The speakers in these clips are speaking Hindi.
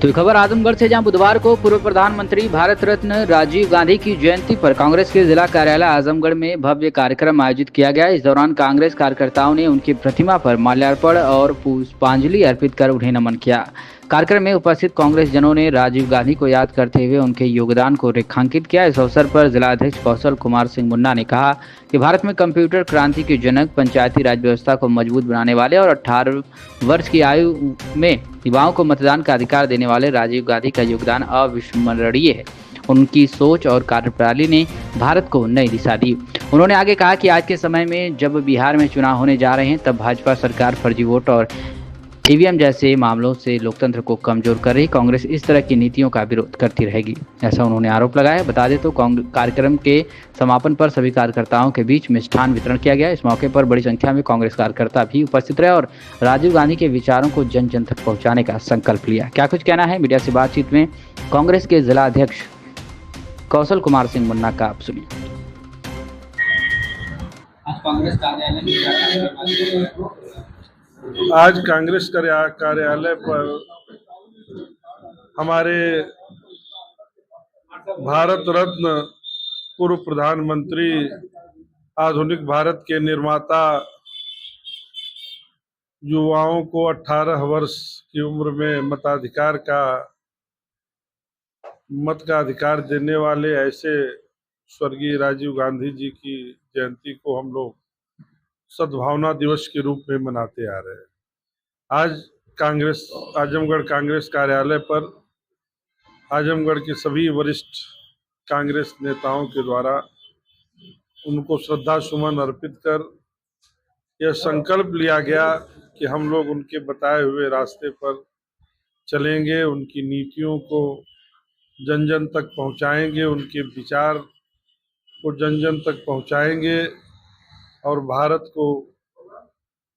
तो खबर आजमगढ़ से, जहां बुधवार को पूर्व प्रधानमंत्री भारत रत्न राजीव गांधी की जयंती पर कांग्रेस के जिला कार्यालय आजमगढ़ में भव्य कार्यक्रम आयोजित किया गया। इस दौरान कांग्रेस कार्यकर्ताओं ने उनकी प्रतिमा पर माल्यार्पण और पुष्पांजलि अर्पित कर उन्हें नमन किया। कार्यक्रम में उपस्थित कांग्रेस जनों ने राजीव गांधी को याद करते हुए उनके योगदान को रेखांकित किया। इस अवसर पर जिलाध्यक्ष कौशल कुमार सिंह मुन्ना ने कहा कि भारत में कंप्यूटर क्रांति के जनक, पंचायती राज व्यवस्था को मजबूत बनाने वाले और 18 वर्ष की आयु में युवाओं को मतदान का अधिकार देने वाले राजीव गांधी का योगदान अविस्मरणीय है। उनकी सोच और कार्यप्रणाली ने भारत को नई दिशा दी। उन्होंने आगे कहा कि आज के समय में जब बिहार में चुनाव होने जा रहे हैं, तब भाजपा सरकार फर्जी वोट और ईवीएम जैसे मामलों से लोकतंत्र को कमजोर कर रही कांग्रेस इस तरह की नीतियों का विरोध करती रहेगी, ऐसा उन्होंने आरोप लगाया। बता दें तो कार्यक्रम के समापन पर सभी कार्यकर्ताओं के बीच मिष्ठान वितरण किया गया। इस मौके पर बड़ी संख्या में कांग्रेस कार्यकर्ता भी उपस्थित रहे और राजीव गांधी के विचारों को जन जन तक पहुंचाने का संकल्प लिया। क्या कुछ कहना है मीडिया से बातचीत में कांग्रेस के जिला अध्यक्ष कौशल कुमार सिंह मुन्ना का, आप सुनिए। आज कांग्रेस कार्यालय पर हमारे भारत रत्न पूर्व प्रधानमंत्री, आधुनिक भारत के निर्माता, युवाओं को 18 वर्ष की उम्र में मत का अधिकार देने वाले ऐसे स्वर्गीय राजीव गांधी जी की जयंती को हम लोग सद्भावना दिवस के रूप में मनाते आ रहे हैं। आज आजमगढ़ कांग्रेस कार्यालय पर आजमगढ़ के सभी वरिष्ठ कांग्रेस नेताओं के द्वारा उनको श्रद्धा सुमन अर्पित कर यह संकल्प लिया गया कि हम लोग उनके बताए हुए रास्ते पर चलेंगे, उनकी नीतियों को जन जन तक पहुंचाएंगे, उनके विचार को जन जन तक पहुंचाएंगे और भारत को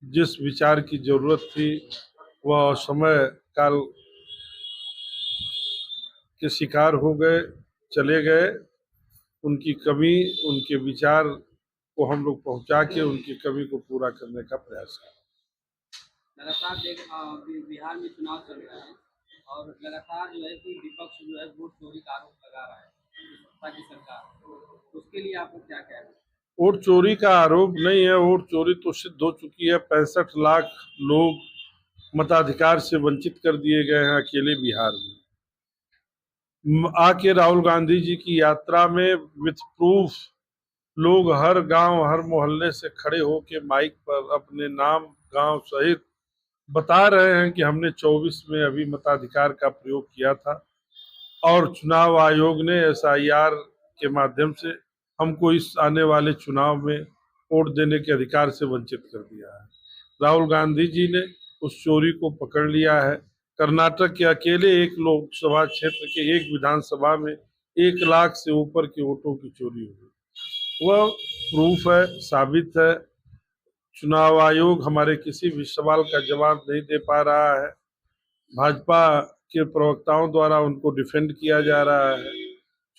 जिस विचार की जरूरत थी वह समय काल के शिकार हो गए, चले गए। उनकी कमी, उनके विचार को हम लोग पहुंचा के उनकी कमी को पूरा करने का प्रयास करें। लगातार बिहार में चुनाव चल रहा है और लगातार जो है कि विपक्ष जो है वोट चोरी का आरोप लगा रहा है सत्ता की सरकार, तो उसके लिए आप लोग क्या कह रहे हैं? वोट चोरी का आरोप नहीं है, वोट चोरी तो सिद्ध हो चुकी है। 65 लाख लोग मताधिकार से वंचित कर दिए गए हैं अकेले बिहार में। आके राहुल गांधी जी की यात्रा में विथ प्रूफ लोग हर गांव, हर मोहल्ले से खड़े होके माइक पर अपने नाम, गांव सहित बता रहे हैं कि हमने 24 में अभी मताधिकार का प्रयोग किया था और चुनाव आयोग ने SIR के माध्यम से हमको इस आने वाले चुनाव में वोट देने के अधिकार से वंचित कर दिया है। राहुल गांधी जी ने उस चोरी को पकड़ लिया है। कर्नाटक के अकेले एक लोकसभा क्षेत्र के एक विधानसभा में 1 लाख से ऊपर के वोटों की चोरी हुई। वह प्रूफ है, साबित है। चुनाव आयोग हमारे किसी भी सवाल का जवाब नहीं दे पा रहा है। भाजपा के प्रवक्ताओं द्वारा उनको डिफेंड किया जा रहा है।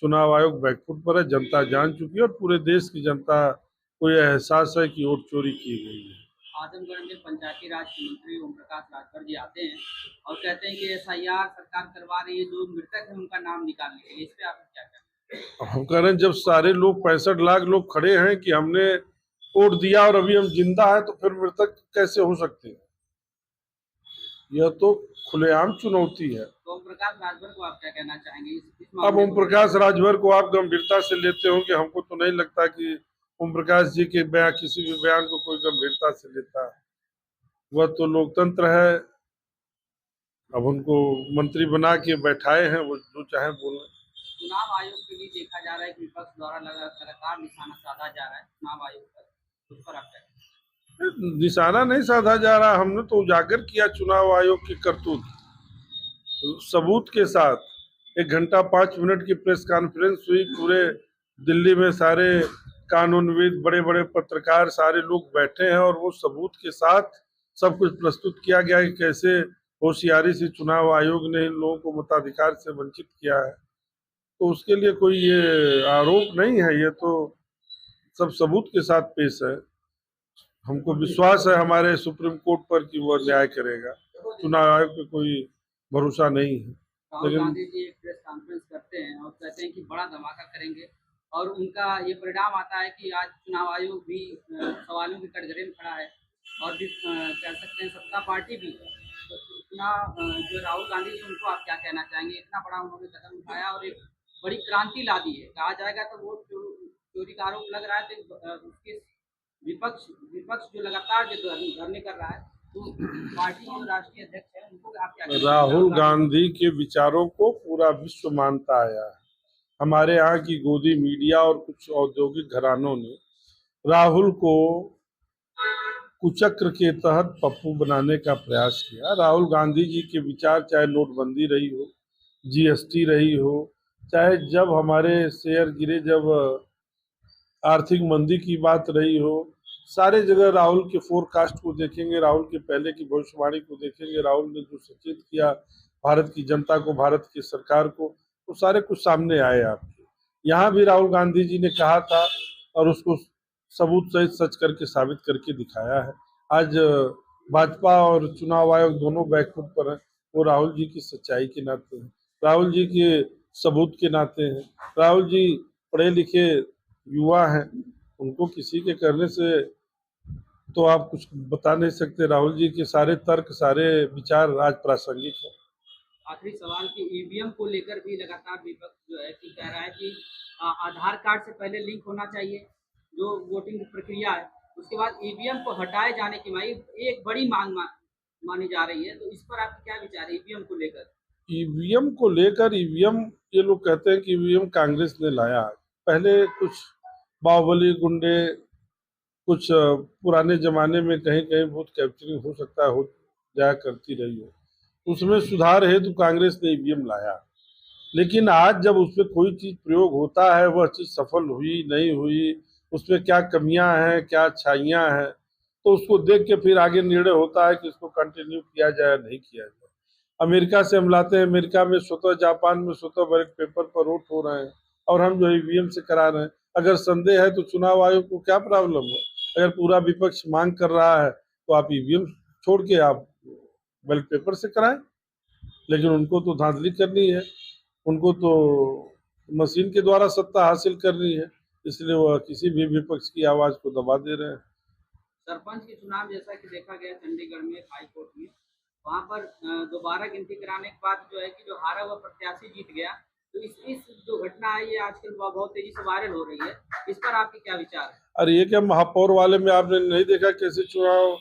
चुनाव आयोग बैकफुट पर है, जनता जान चुकी है और पूरे देश की जनता को यह एहसास है कि वोट चोरी की गई है। आजमगढ़ में पंचायती राज मंत्री ओम प्रकाश राजभर जी आते हैं और कहते हैं कि SIR सरकार करवा रही है, जो मृतक है उनका नाम निकालने के लिए। इस पे आप क्या कहते हैं? हम कह रहे हैं, जब सारे लोग 65 लाख लोग खड़े हैं कि हमने वोट दिया और अभी हम जिंदा है, तो फिर मृतक कैसे हो सकते हैं? यह तो खुलेआम चुनौती है। तो ओम प्रकाश राजभर को आप क्या कहना चाहेंगे? अब ओम प्रकाश राजभर को आप गंभीरता से लेते होंगे, हमको तो नहीं लगता कि ओम प्रकाश जी के बयान, किसी भी बयान को कोई गंभीरता से लेता है। वह तो लोकतंत्र है, अब उनको मंत्री बना के बैठाए हैं, वो जो चाहे बोले। चुनाव आयोग के लिए देखा जा रहा है कि विपक्ष द्वारा लगातार निशाना साधा जा रहा है चुनाव आयोग पर, उस पर आप क्या? निशाना नहीं साधा जा रहा, हमने तो उजागर किया चुनाव आयोग की करतूत सबूत के साथ। 1 घंटा 5 मिनट की प्रेस कॉन्फ्रेंस हुई, पूरे दिल्ली में सारे कानूनविद, बड़े बड़े पत्रकार, सारे लोग बैठे हैं और वो सबूत के साथ सब कुछ प्रस्तुत किया गया कि कैसे होशियारी से चुनाव आयोग ने इन लोगों को मताधिकार से वंचित किया है। तो उसके लिए कोई ये आरोप नहीं है, ये तो सब सबूत के साथ पेश है। हमको विश्वास है हमारे सुप्रीम कोर्ट पर कि वह न्याय करेगा। चुनाव आयोग पे कोई भरोसा नहीं है। राहुल लेकिन गांधी जी एक प्रेस कॉन्फ्रेंस करते हैं और कहते हैं कि बड़ा धमाका करेंगे और उनका ये परिणाम आता है कि आज चुनाव आयोग भी सवालों के कटघरे में खड़ा है और भी कह सकते हैं सत्ता पार्टी भी। तो इतना जो राहुल गांधी जी उनको आप क्या कहना चाहेंगे? इतना बड़ा उन्होंने कदम उठाया और एक बड़ी क्रांति ला दी है। कहा जाएगा तो वोट चोरी का आरोप लग रहा है तो उसके विपक्ष विपक्ष जो लगातार जो धरने कर रहा है तो पार्टी के जो राष्ट्रीय अध्यक्ष है उनको आप क्या कहना चाहेंगे? राहुल गांधी के विचारों को पूरा विश्व मानता आया है। हमारे यहाँ की गोदी मीडिया और कुछ औद्योगिक घरानों ने राहुल को कुचक्र के तहत पप्पू बनाने का प्रयास किया। राहुल गांधी जी के विचार, चाहे नोटबंदी रही हो, जीएसटी रही हो, चाहे जब हमारे शेयर गिरे, जब आर्थिक मंदी की बात रही हो, सारे जगह राहुल के फोरकास्ट को देखेंगे, राहुल के पहले की भविष्यवाणी को देखेंगे, राहुल ने जो सचेत किया भारत की जनता को, भारत की सरकार को, वो सारे कुछ सामने आए आपके। यहाँ भी राहुल गांधी जी ने कहा था और उसको सबूत सहित सच करके साबित करके दिखाया है। आज भाजपा और चुनाव आयोग दोनों बैकफुट पर है। वो राहुल जी की सच्चाई के नाते हैं, राहुल जी के सबूत के नाते हैं। राहुल जी पढ़े लिखे युवा हैं, उनको किसी के करने से तो आप कुछ बता नहीं सकते। राहुल जी के सारे तर्क, सारे विचार आज प्रासंगिक है। आखिरी सवाल कि ईवीएम को लेकर भी लगातार विपक्ष जो है कि कह रहा है कि आधार कार्ड से पहले लिंक होना चाहिए जो वोटिंग की प्रक्रिया है, उसके बाद ईवीएम को हटाए जाने की एक बड़ी मांग मानी जा रही है। तो इस पर आपके क्या विचार है ईवीएम को लेकर? ईवीएम को लेकर, ईवीएम ये लोग कहते हैं कि ईवीएम कांग्रेस ने लाया। पहले कुछ बाहुबली गुंडे, कुछ पुराने जमाने में कहीं कहीं बूथ कैप्चरिंग हो सकता है हो जाया करती रही है, उसमें सुधार हेतु कांग्रेस ने ईवीएम लाया। लेकिन आज जब उसमें कोई चीज प्रयोग होता है, वह चीज सफल हुई नहीं हुई, उसमें क्या कमियां हैं, क्या अच्छाइयां हैं, तो उसको देख के फिर आगे निर्णय होता है कि इसको कंटिन्यू किया जाए नहीं किया जाए। अमेरिका से हम लाते हैं, अमेरिका में स्वतः, जापान में स्वतः बैलेट पेपर पर वोट हो रहे हैं और हम जो ईवीएम से करा रहे हैं। अगर संदेह है तो चुनाव आयोग को क्या प्रॉब्लम है? अगर पूरा विपक्ष मांग कर रहा है तो आप ईवीएम छोड़ के आप बैलेट पेपर से कराएं। लेकिन उनको तो धांधली करनी है, उनको तो मशीन के द्वारा सत्ता हासिल करनी है, इसलिए वह किसी भी विपक्ष की आवाज को दबा दे रहे हैं। सरपंच के चुनाव जैसा कि देखा गया चंडीगढ़ में हाई कोर्ट में, वहां पर दोबारा गिनती कराने के बाद जो है कि जो हारा हुआ प्रत्याशी जीत गया। तो इस जो घटना है ये आजकल बहुत तेजी से वायरल हो रही है, इस पर आपके क्या विचार है? अरे ये क्या महापौर वाले में आपने नहीं देखा कैसे चुनाव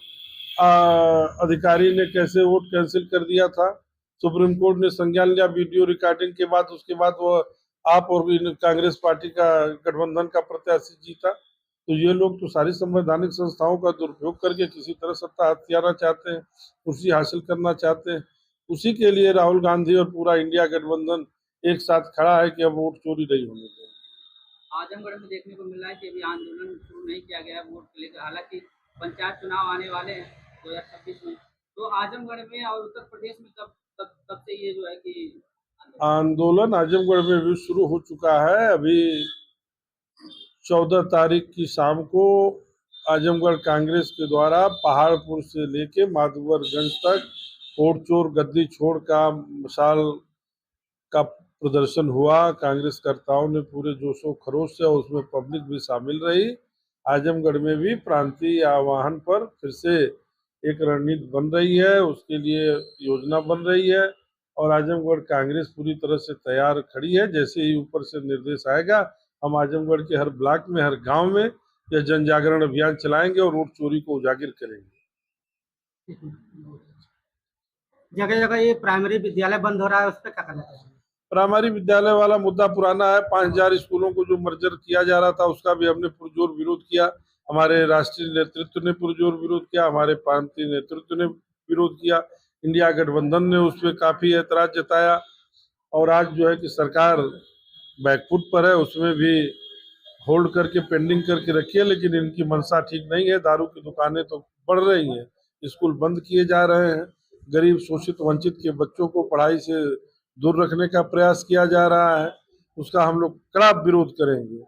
अधिकारी ने कैसे वोट कैंसिल कर दिया था? सुप्रीम कोर्ट ने संज्ञान लिया वीडियो रिकॉर्डिंग के बाद, उसके बाद वो आप और कांग्रेस पार्टी का गठबंधन का प्रत्याशी जीता। तो ये लोग तो सारी संवैधानिक संस्थाओं का दुरुपयोग करके किसी तरह सत्ता हथियाना चाहते हैं, कुर्सी हासिल करना चाहते हैं। उसी के लिए राहुल गांधी और पूरा इंडिया गठबंधन एक साथ खड़ा है कि अब वोट चोरी नहीं होने दें। आजमगढ़ में देखने को मिल रहा है कि अभी आंदोलन शुरू नहीं किया गया है वोट को लेकर, हालांकि पंचायत चुनाव आने वाले हैं 2026 में। तो आजमगढ़ में और उत्तर प्रदेश में कब से ये जो है कि आंदोलन आजमगढ़ में भी शुरू हो चुका है। अभी 14 तारीख की शाम को आजमगढ़ कांग्रेस के द्वारा पहाड़पुर से लेके माधवरगंज तक वोट चोर गद्दी छोड़ का मशाल का प्रदर्शन हुआ। कांग्रेस कर्ताओं ने पूरे जोशो खरोश से, और उसमें पब्लिक भी शामिल रही। आजमगढ़ में भी प्रांतीय आह्वान पर फिर से एक रणनीति बन रही है, उसके लिए योजना बन रही है और आजमगढ़ कांग्रेस पूरी तरह से तैयार खड़ी है। जैसे ही ऊपर से निर्देश आएगा, हम आजमगढ़ के हर ब्लॉक में, हर गांव में यह जन जागरण अभियान चलाएंगे और वोट चोरी को उजागर करेंगे। जगह जगह ये प्राइमरी विद्यालय बंद हो रहा है, उस पर क्या करना चाहिए? प्राइमरी विद्यालय वाला मुद्दा पुराना है। 5000 स्कूलों को जो मर्जर किया जा रहा था, उसका भी हमने पुरजोर विरोध किया। हमारे राष्ट्रीय नेतृत्व ने पुरजोर विरोध किया, हमारे प्रांतीय नेतृत्व ने विरोध किया, इंडिया गठबंधन ने उस पर काफी ऐतराज जताया। और आज जो है कि सरकार बैकफुट पर है, उसमें भी होल्ड करके पेंडिंग करके रखी है। लेकिन इनकी मंशा ठीक नहीं है। दारू की दुकानें तो बढ़ रही हैं, स्कूल बंद किए जा रहे हैं, गरीब शोषित वंचित के बच्चों को पढ़ाई से दूर रखने का प्रयास किया जा रहा है। उसका हम लोग कड़ा विरोध करेंगे।